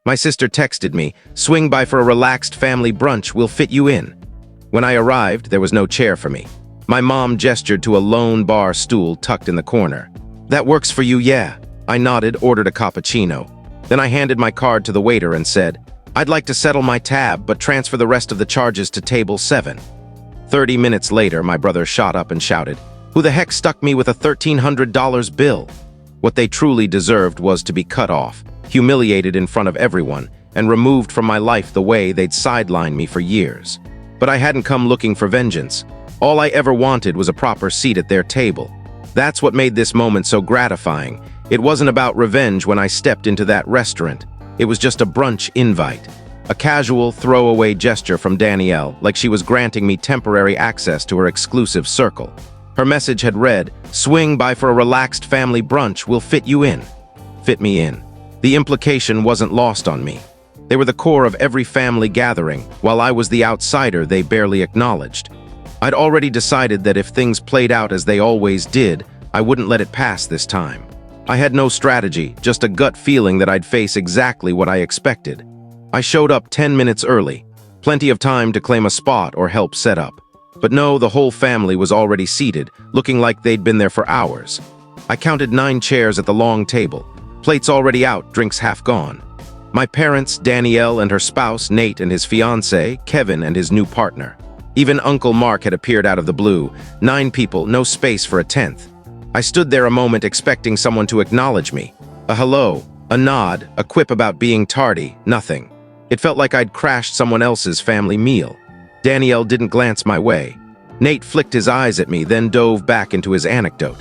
My sister texted me, "Swing by for a relaxed family brunch, we'll fit you in." When I arrived, there was no chair for me. My mom gestured to a lone bar stool tucked in the corner. "That works for you, yeah." I nodded, ordered a cappuccino. Then I handed my card to the waiter and said, "I'd like to settle my tab, but transfer the rest of the charges to table 7. 30 minutes later, my brother shot up and shouted, "Who the heck stuck me with a $1,300 bill?" What they truly deserved was to be cut off, humiliated in front of everyone, and removed from my life the way they'd sidelined me for years. But I hadn't come looking for vengeance. All I ever wanted was a proper seat at their table. That's what made this moment so gratifying. It wasn't about revenge when I stepped into that restaurant. It was just a brunch invite. A casual, throwaway gesture from Danielle, like she was granting me temporary access to her exclusive circle. Her message had read, "Swing by for a relaxed family brunch, we'll fit you in." Fit me in. The implication wasn't lost on me. They were the core of every family gathering, while I was the outsider they barely acknowledged. I'd already decided that if things played out as they always did, I wouldn't let it pass this time. I had no strategy, just a gut feeling that I'd face exactly what I expected. I showed up 10 minutes early, plenty of time to claim a spot or help set up. But no, the whole family was already seated, looking like they'd been there for hours. I counted 9 chairs at the long table, plates already out, drinks half gone. My parents, Danielle and her spouse, Nate, and his fiancé, Kevin, and his new partner. Even Uncle Mark had appeared out of the blue. 9 people, no space for a 10th. I stood there a moment expecting someone to acknowledge me. A hello, a nod, a quip about being tardy, nothing. It felt like I'd crashed someone else's family meal. Danielle didn't glance my way. Nate flicked his eyes at me, then dove back into his anecdote.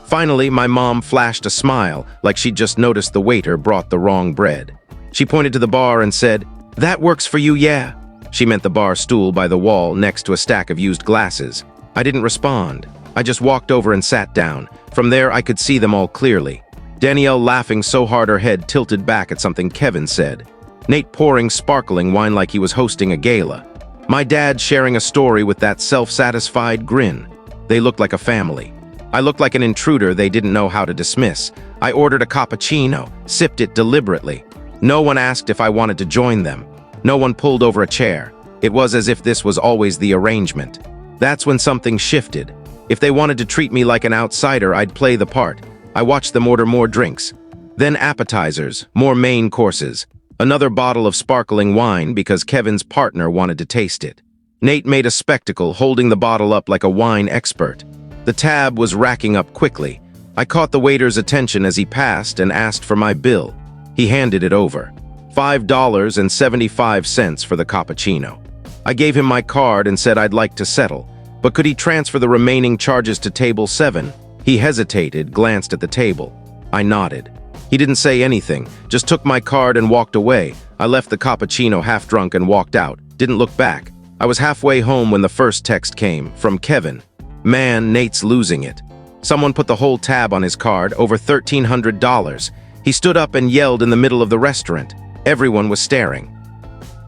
Finally, my mom flashed a smile, like she'd just noticed the waiter brought the wrong bread. She pointed to the bar and said, "That works for you, yeah." She meant the bar stool by the wall next to a stack of used glasses. I didn't respond. I just walked over and sat down. From there, I could see them all clearly. Danielle laughing so hard her head tilted back at something Kevin said. Nate pouring sparkling wine like he was hosting a gala. My dad sharing a story with that self-satisfied grin. They looked like a family. I looked like an intruder they didn't know how to dismiss. I ordered a cappuccino, sipped it deliberately. No one asked if I wanted to join them. No one pulled over a chair. It was as if this was always the arrangement. That's when something shifted. If they wanted to treat me like an outsider, I'd play the part. I watched them order more drinks. Then appetizers, more main courses. Another bottle of sparkling wine because Kevin's partner wanted to taste it. Nate made a spectacle, holding the bottle up like a wine expert. The tab was racking up quickly. I caught the waiter's attention as he passed and asked for my bill. He handed it over. $5.75 for the cappuccino. I gave him my card and said I'd like to settle. But could he transfer the remaining charges to table 7? He hesitated, glanced at the table. I nodded. He didn't say anything, just took my card and walked away. I left the cappuccino half drunk and walked out, didn't look back. I was halfway home when the first text came, from Kevin. "Man, Nate's losing it." Someone put the whole tab on his card, over $1,300. He stood up and yelled in the middle of the restaurant. Everyone was staring.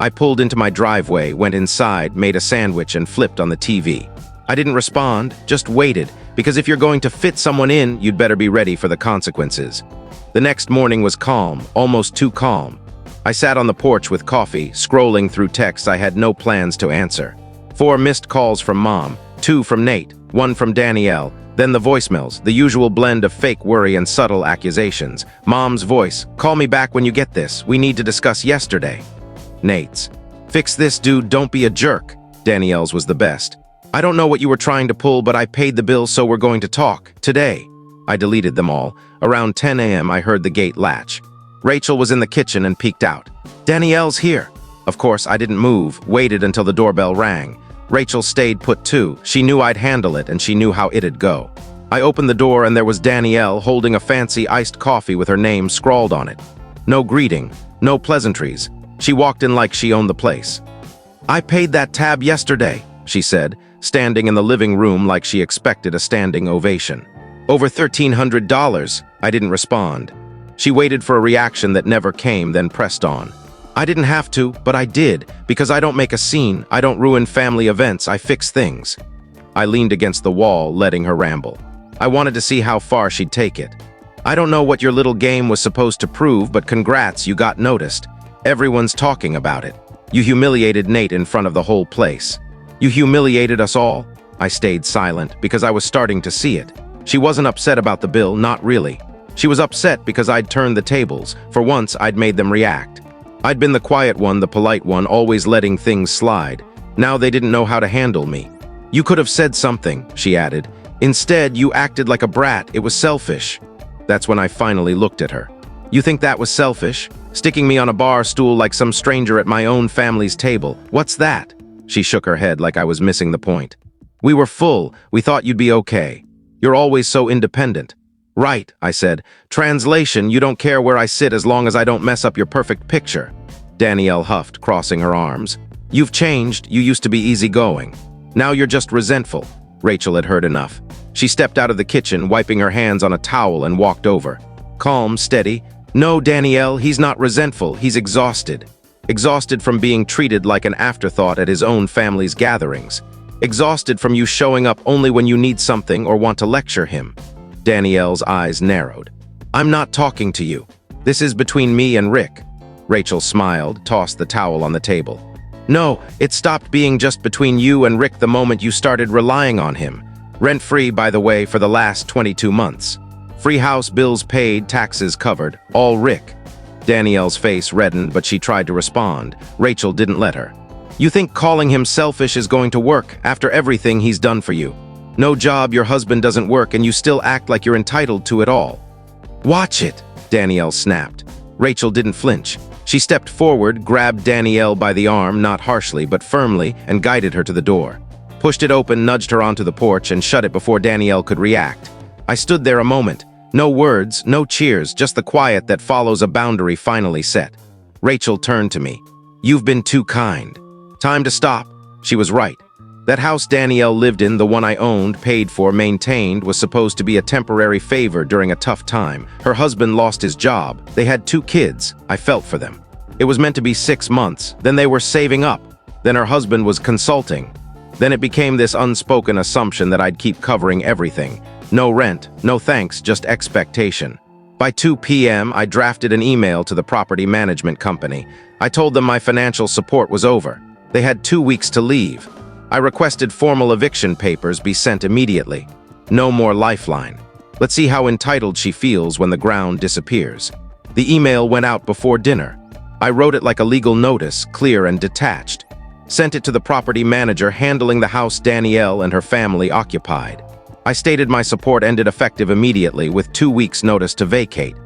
I pulled into my driveway, went inside, made a sandwich, and flipped on the TV. I didn't respond, just waited, because if you're going to fit someone in, you'd better be ready for the consequences. The next morning was calm, almost too calm. I sat on the porch with coffee, scrolling through texts I had no plans to answer. 4 missed calls from Mom, 2 from Nate, 1 from Danielle, then the voicemails, the usual blend of fake worry and subtle accusations. Mom's voice, "Call me back when you get this. We need to discuss yesterday." Nate's, "Fix this, dude, don't be a jerk." Danielle's was the best. "I don't know what you were trying to pull, but I paid the bill, so we're going to talk. Today." I deleted them all. Around 10 a.m., I heard the gate latch. Rachel was in the kitchen and peeked out. "Danielle's here." Of course, I didn't move, waited until the doorbell rang. Rachel stayed put too. She knew I'd handle it, and she knew how it'd go. I opened the door, and there was Danielle holding a fancy iced coffee with her name scrawled on it. No greeting, no pleasantries. She walked in like she owned the place. "I paid that tab yesterday," she said, standing in the living room like she expected a standing ovation. "Over $1,300. I didn't respond. She waited for a reaction that never came, then pressed on. I didn't have to, but I did, because I don't make a scene, I don't ruin family events, I fix things. I leaned against the wall, letting her ramble. I wanted to see how far she'd take it. "I don't know what your little game was supposed to prove, but congrats, you got noticed. Everyone's talking about it. You humiliated Nate in front of the whole place. You humiliated us all? I stayed silent because I was starting to see it. She wasn't upset about the bill, not really. She was upset because I'd turned the tables. For once, I'd made them react. I'd been the quiet one, the polite one, always letting things slide. Now they didn't know how to handle me. You could have said something, she added. Instead, you acted like a brat. It was selfish. That's when I finally looked at her. You think that was selfish? Sticking me on a bar stool like some stranger at my own family's table. What's that? She shook her head like I was missing the point. We were full. We thought you'd be okay. You're always so independent. Right, I said. Translation, you don't care where I sit as long as I don't mess up your perfect picture. Danielle huffed, crossing her arms. You've changed. You used to be easygoing. Now you're just resentful. Rachel had heard enough. She stepped out of the kitchen, wiping her hands on a towel, and walked over. Calm, steady. No, Danielle, he's not resentful. He's exhausted. Exhausted from being treated like an afterthought at his own family's gatherings. Exhausted from you showing up only when you need something or want to lecture him. Danielle's eyes narrowed. I'm not talking to you. This is between me and Rick. Rachel smiled, tossed the towel on the table. No, it stopped being just between you and Rick the moment you started relying on him. Rent-free, by the way, for the last 22 months. Free house, bills paid, taxes covered, all Rick. Danielle's face reddened, but she tried to respond. Rachel didn't let her. You think calling him selfish is going to work after everything he's done for you? No job, your husband doesn't work, and you still act like you're entitled to it all. Watch it, Danielle snapped. Rachel didn't flinch. She stepped forward, grabbed Danielle by the arm, not harshly, but firmly, and guided her to the door. Pushed it open, nudged her onto the porch, and shut it before Danielle could react. I stood there a moment. No words, no cheers, just the quiet that follows a boundary finally set. Rachel turned to me. You've been too kind. Time to stop. She was right. That house Danielle lived in, the one I owned, paid for, maintained, was supposed to be a temporary favor during a tough time. Her husband lost his job. They had 2 kids. I felt for them. It was meant to be 6 months. Then they were saving up. Then her husband was consulting. Then it became this unspoken assumption that I'd keep covering everything. No rent, no thanks, just expectation. By 2 p.m., I drafted an email to the property management company. I told them my financial support was over. They had 2 weeks to leave. I requested formal eviction papers be sent immediately. No more lifeline. Let's see how entitled she feels when the ground disappears. The email went out before dinner. I wrote it like a legal notice, clear and detached. Sent it to the property manager handling the house Danielle and her family occupied. I stated my support ended effective immediately with 2 weeks' notice to vacate.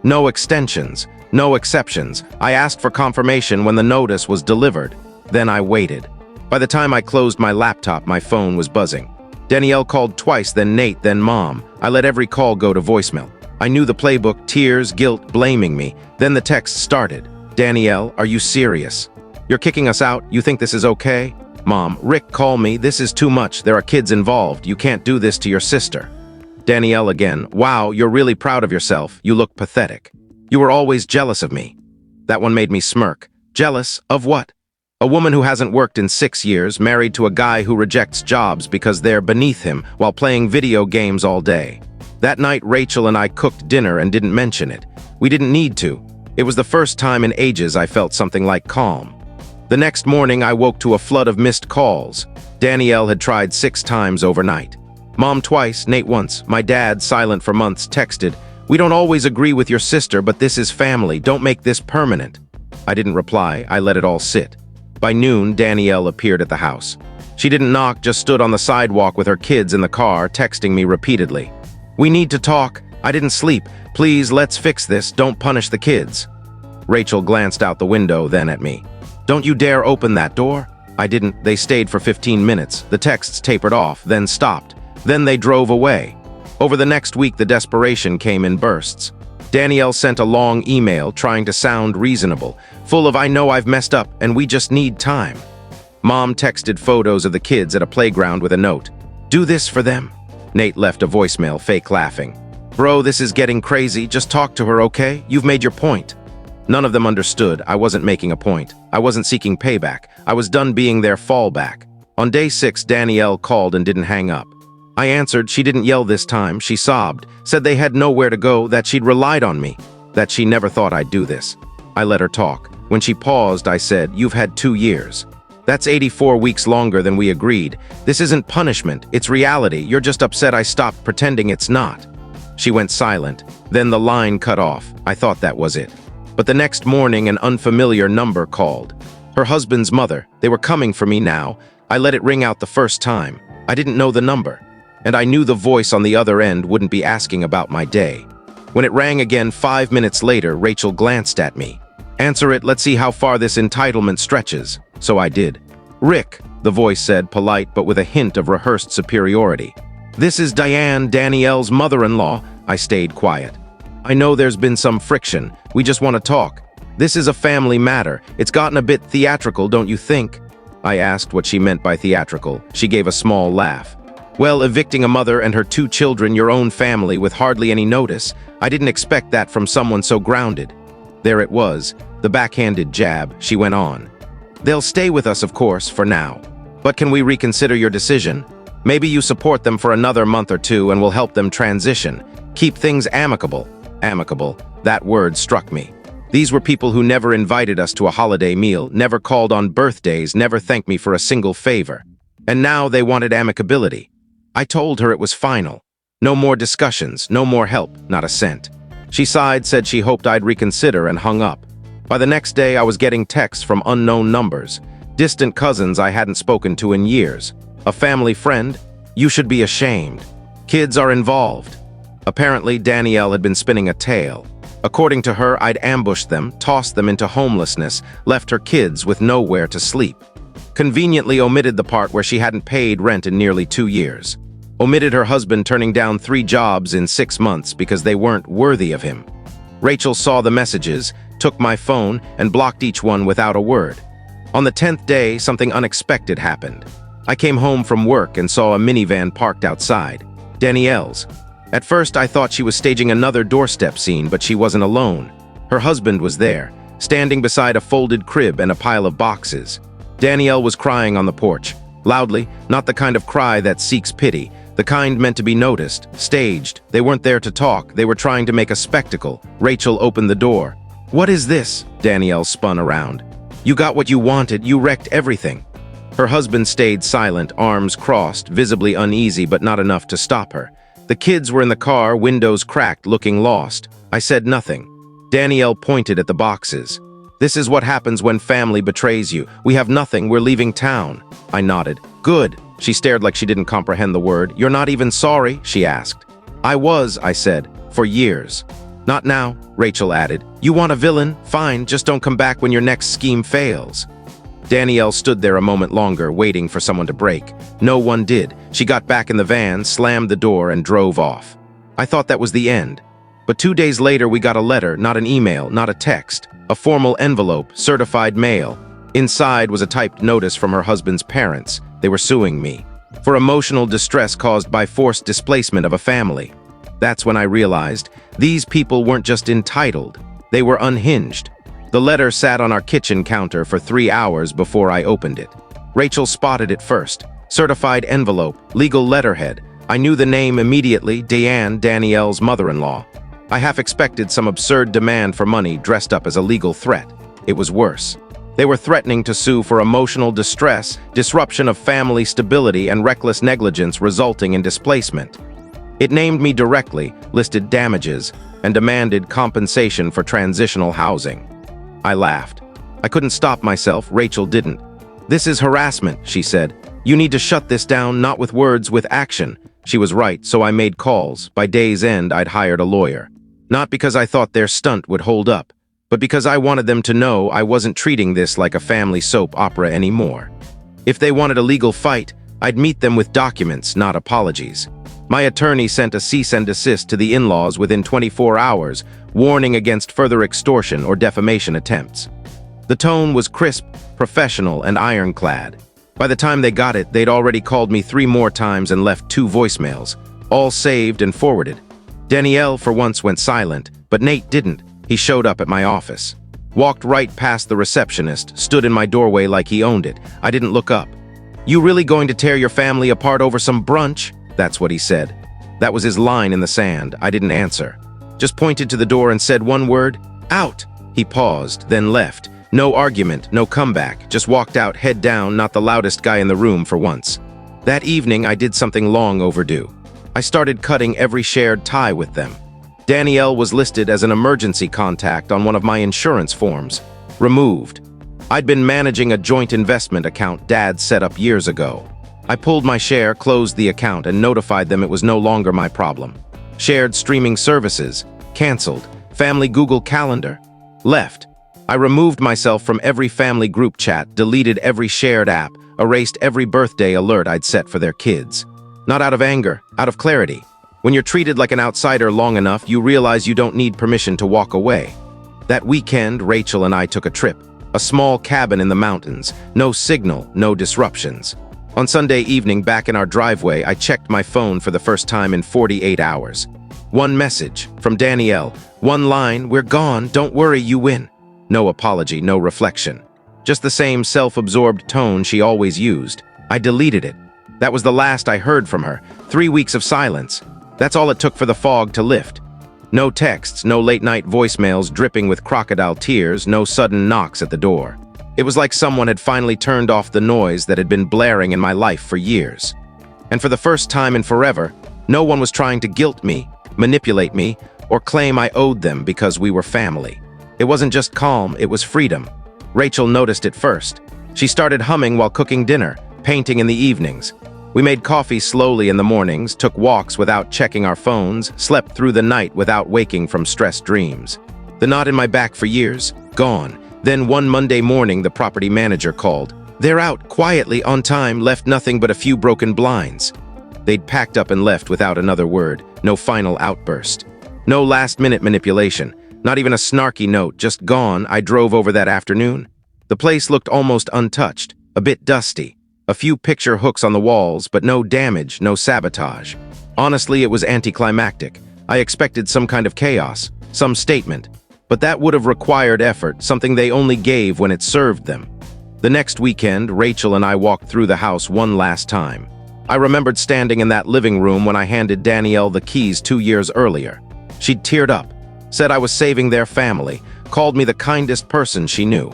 No extensions, no exceptions. I asked for confirmation when the notice was delivered. Then I waited. By the time I closed my laptop, my phone was buzzing. Danielle called twice, then Nate, then Mom. I let every call go to voicemail. I knew the playbook, tears, guilt, blaming me. Then the text started. Danielle, are you serious? You're kicking us out? You think this is okay? Mom, Rick, call me. This is too much. There are kids involved. You can't do this to your sister. Danielle again. Wow, you're really proud of yourself. You look pathetic. You were always jealous of me. That one made me smirk. Jealous of what? A woman who hasn't worked in 6 years, married to a guy who rejects jobs because they're beneath him while playing video games all day. That night, Rachel and I cooked dinner and didn't mention it. We didn't need to. It was the first time in ages I felt something like calm. The next morning, I woke to a flood of missed calls. Danielle had tried 6 times overnight. Mom twice, Nate once. My dad, silent for months, texted, "We don't always agree with your sister, but this is family. Don't make this permanent." I didn't reply. I let it all sit. By noon, Danielle appeared at the house. She didn't knock, just stood on the sidewalk with her kids in the car, texting me repeatedly. "We need to talk. I didn't sleep. Please, let's fix this. Don't punish the kids." Rachel glanced out the window, then at me. "Don't you dare open that door." I didn't. They stayed for 15 minutes. The texts tapered off, then stopped. Then they drove away. Over the next week, the desperation came in bursts. Danielle sent a long email trying to sound reasonable, full of "I know I've messed up and we just need time." Mom texted photos of the kids at a playground with a note. "Do this for them." Nate left a voicemail, fake laughing. "Bro, this is getting crazy. Just talk to her, okay? You've made your point." None of them understood. I wasn't making a point. I wasn't seeking payback. I was done being their fallback. On day 6, Danielle called and didn't hang up. I answered. She didn't yell this time. She sobbed, said they had nowhere to go, that she'd relied on me, that she never thought I'd do this. I let her talk. When she paused, I said, "You've had 2 years. That's 84 weeks longer than we agreed. This isn't punishment, it's reality. You're just upset I stopped pretending it's not." She went silent. Then the line cut off. I thought that was it. But the next morning, an unfamiliar number called. Her husband's mother. They were coming for me now. I let it ring out the first time. I didn't know the number. And I knew the voice on the other end wouldn't be asking about my day. When it rang again 5 minutes later, Rachel glanced at me. "Answer it, let's see how far this entitlement stretches." So I did. "Rick," the voice said, polite but with a hint of rehearsed superiority. "This is Diane, Danielle's mother-in-law." I stayed quiet. "I know there's been some friction. We just want to talk. This is a family matter. It's gotten a bit theatrical, don't you think?" I asked what she meant by theatrical. She gave a small laugh. "Well, evicting a mother and her 2 children, your own family, with hardly any notice. I didn't expect that from someone so grounded." There it was, the backhanded jab. She went on. "They'll stay with us, of course, for now. But can we reconsider your decision? Maybe you support them for another month or 2 and we'll help them transition. Keep things amicable." Amicable, that word struck me. These were people who never invited us to a holiday meal, never called on birthdays, never thanked me for a single favor. And now they wanted amicability. I told her it was final. No more discussions, no more help, not a cent. She sighed, said she hoped I'd reconsider, and hung up. By the next day, I was getting texts from unknown numbers. Distant cousins I hadn't spoken to in years. A family friend? "You should be ashamed. Kids are involved." Apparently, Danielle had been spinning a tale. According to her, I'd ambushed them, tossed them into homelessness, left her kids with nowhere to sleep. Conveniently omitted the part where she hadn't paid rent in nearly 2 years. Omitted her husband turning down 3 jobs in 6 months because they weren't worthy of him. Rachel saw the messages, took my phone, and blocked each one without a word. On the 10th day, something unexpected happened. I came home from work and saw a minivan parked outside. Danielle's. At first, I thought she was staging another doorstep scene, but she wasn't alone. Her husband was there, standing beside a folded crib and a pile of boxes. Danielle was crying on the porch, loudly, not the kind of cry that seeks pity, the kind meant to be noticed, staged. They weren't there to talk, they were trying to make a spectacle. Rachel opened the door. "What is this?" Danielle spun around. "You got what you wanted, you wrecked everything." Her husband stayed silent, arms crossed, visibly uneasy but not enough to stop her. The kids were in the car, windows cracked, looking lost. I said nothing. Danielle pointed at the boxes. "This is what happens when family betrays you. We have nothing, we're leaving town." I nodded. "Good." She stared like she didn't comprehend the word. "You're not even sorry?" she asked. "I was," I said, "for years." "Not now," Rachel added. "You want a villain? Fine, just don't come back when your next scheme fails." Danielle stood there a moment longer, waiting for someone to break. No one did. She got back in the van, slammed the door, and drove off. I thought that was the end. But 2 days later, we got a letter, not an email, not a text. A formal envelope, certified mail. Inside was a typed notice from her husband's parents. They were suing me for emotional distress caused by forced displacement of a family. That's when I realized these people weren't just entitled, they were unhinged. The letter sat on our kitchen counter for 3 hours before I opened it. Rachel spotted it first. Certified envelope, legal letterhead. I knew the name immediately, Diane, Danielle's mother-in-law. I half expected some absurd demand for money dressed up as a legal threat. It was worse. They were threatening to sue for emotional distress, disruption of family stability, and reckless negligence resulting in displacement. It named me directly, listed damages, and demanded compensation for transitional housing. I laughed. I couldn't stop myself, Rachel didn't. "This is harassment," she said. "You need to shut this down, not with words, with action." She was right, so I made calls. By day's end, I'd hired a lawyer. Not because I thought their stunt would hold up, but because I wanted them to know I wasn't treating this like a family soap opera anymore. If they wanted a legal fight, I'd meet them with documents, not apologies. My attorney sent a cease and desist to the in-laws within 24 hours, warning against further extortion or defamation attempts. The tone was crisp, professional, and ironclad. By the time they got it, they'd already called me 3 more times and left 2 voicemails, all saved and forwarded. Danielle, for once, went silent, but Nate didn't. He showed up at my office. Walked right past the receptionist, stood in my doorway like he owned it. I didn't look up. "You really going to tear your family apart over some brunch?" That's what he said. That was his line in the sand. I didn't answer. Just pointed to the door and said one word, "Out!" He paused, then left, No argument, no comeback, just walked out head down, not the loudest guy in the room for once. That evening, I did something long overdue. I started cutting every shared tie with them. Danielle was listed as an emergency contact on one of my insurance forms. Removed. I'd been managing a joint investment account Dad set up years ago. I pulled my share, closed the account, and notified them it was no longer my problem. Shared streaming services. Canceled. Family Google Calendar. Left. I removed myself from every family group chat, deleted every shared app, erased every birthday alert I'd set for their kids. Not out of anger, out of clarity. When you're treated like an outsider long enough, you realize you don't need permission to walk away. That weekend, Rachel and I took a trip. A small cabin in the mountains. No signal, no disruptions. On Sunday evening, back in our driveway, I checked my phone for the first time in 48 hours. One message from Danielle. One line, "We're gone, don't worry, you win." No apology, no reflection. Just the same self-absorbed tone she always used. I deleted it. That was the last I heard from her. 3 weeks of silence. That's all it took for the fog to lift. No texts, no late-night voicemails dripping with crocodile tears, no sudden knocks at the door. It was like someone had finally turned off the noise that had been blaring in my life for years. And for the first time in forever, no one was trying to guilt me, manipulate me, or claim I owed them because we were family. It wasn't just calm, it was freedom. Rachel noticed it first. She started humming while cooking dinner, painting in the evenings. We made coffee slowly in the mornings, took walks without checking our phones, slept through the night without waking from stressed dreams. The knot in my back for years, gone. Then one Monday morning, the property manager called. They're out, quietly, on time, left nothing but a few broken blinds. They'd packed up and left without another word, no final outburst. No last-minute manipulation. Not even a snarky note, just gone. I drove over that afternoon. The place looked almost untouched, a bit dusty. A few picture hooks on the walls, but no damage, no sabotage. Honestly, it was anticlimactic. I expected some kind of chaos, some statement. But that would have required effort, something they only gave when it served them. The next weekend, Rachel and I walked through the house one last time. I remembered standing in that living room when I handed Danielle the keys 2 years earlier. She'd teared up, said I was saving their family, called me the kindest person she knew.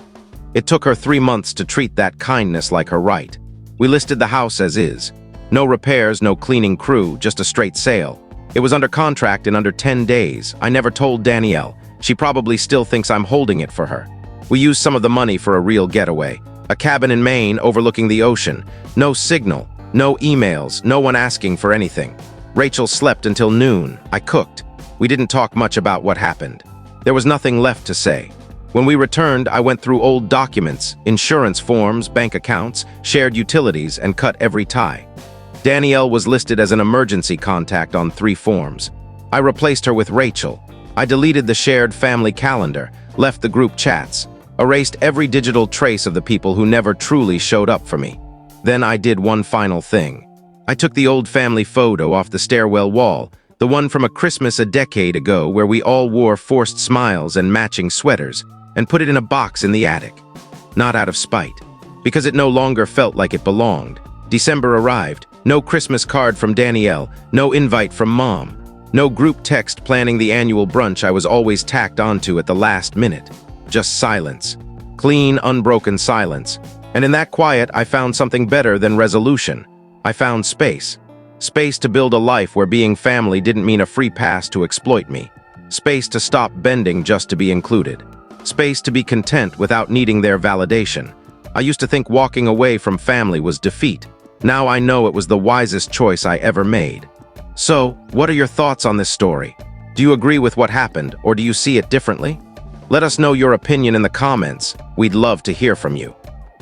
It took her 3 months to treat that kindness like her right. We listed the house as is. No repairs, no cleaning crew, just a straight sale. It was under contract in under 10 days. I never told Danielle. She probably still thinks I'm holding it for her. We used some of the money for a real getaway. A cabin in Maine overlooking the ocean. No signal, no emails, no one asking for anything. Rachel slept until noon. I cooked. We didn't talk much about what happened. There was nothing left to say. When we returned, I went through old documents, insurance forms, bank accounts, shared utilities, and cut every tie. Danielle was listed as an emergency contact on 3 forms. I replaced her with Rachel. I deleted the shared family calendar, left the group chats, erased every digital trace of the people who never truly showed up for me. Then I did one final thing. I took the old family photo off the stairwell wall, the one from a Christmas a decade ago where we all wore forced smiles and matching sweaters, and put it in a box in the attic. Not out of spite, because it no longer felt like it belonged. December arrived, no Christmas card from Danielle, no invite from Mom, no group text planning the annual brunch I was always tacked onto at the last minute. Just silence. Clean, unbroken silence. And in that quiet, I found something better than resolution. I found space. Space to build a life where being family didn't mean a free pass to exploit me. Space to stop bending just to be included. Space to be content without needing their validation. I used to think walking away from family was defeat. Now I know it was the wisest choice I ever made. So, what are your thoughts on this story? Do you agree with what happened, or do you see it differently? Let us know your opinion in the comments. We'd love to hear from you.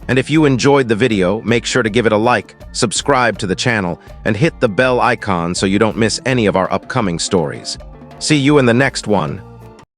And if you enjoyed the video, make sure to give it a like, subscribe to the channel, and hit the bell icon so you don't miss any of our upcoming stories. See you in the next one.